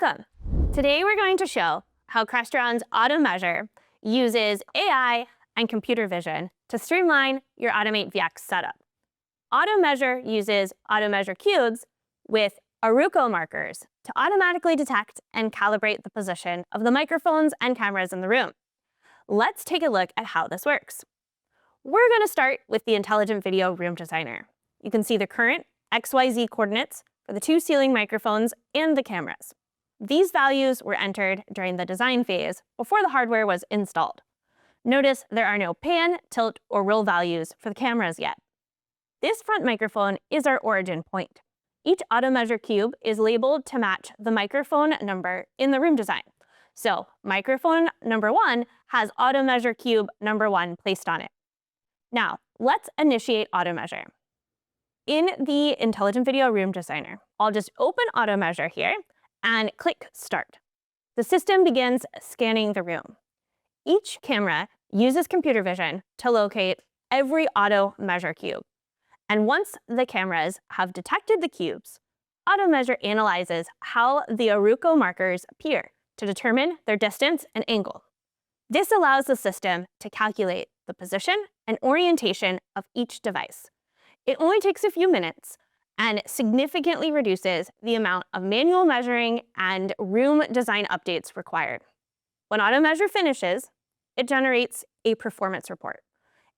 Welcome! Today we're going to show how Crestron's AutoMeasure uses AI and computer vision to streamline your Automate VX setup. AutoMeasure uses AutoMeasure cubes with Aruco markers to automatically detect and calibrate the position of the microphones and cameras in the room. Let's take a look at how this works. We're going to start with the Intelligent Video Room Designer. You can see the current XYZ coordinates for the two ceiling microphones and the cameras. These values were entered during the design phase before the hardware was installed. Notice there are no pan, tilt, or roll values for the cameras yet. This front microphone is our origin point. Each AutoMeasure cube is labeled to match the microphone number in the room design. So microphone number 1 has AutoMeasure cube number 1 placed on it. Now, let's initiate AutoMeasure. In the Intelligent Video Room Designer, I'll just open AutoMeasure here and click Start. The system begins scanning the room. Each camera uses computer vision to locate every AutoMeasure cube. And once the cameras have detected the cubes, AutoMeasure analyzes how the Aruco markers appear to determine their distance and angle. This allows the system to calculate the position and orientation of each device. It only takes a few minutes and significantly reduces the amount of manual measuring and room design updates required. When AutoMeasure finishes, it generates a performance report.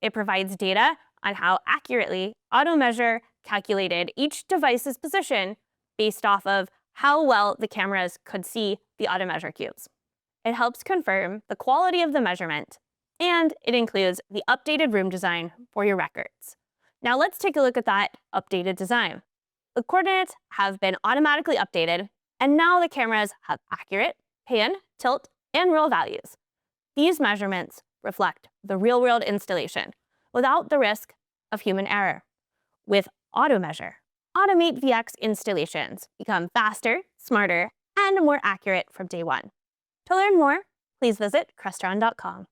It provides data on how accurately AutoMeasure calculated each device's position based off of how well the cameras could see the AutoMeasure cubes. It helps confirm the quality of the measurement, and it includes the updated room design for your records. Now let's take a look at that updated design. The coordinates have been automatically updated, and now the cameras have accurate pan, tilt, and roll values. These measurements reflect the real-world installation without the risk of human error. With AutoMeasure, Automate VX installations become faster, smarter, and more accurate from day one. To learn more, please visit Crestron.com.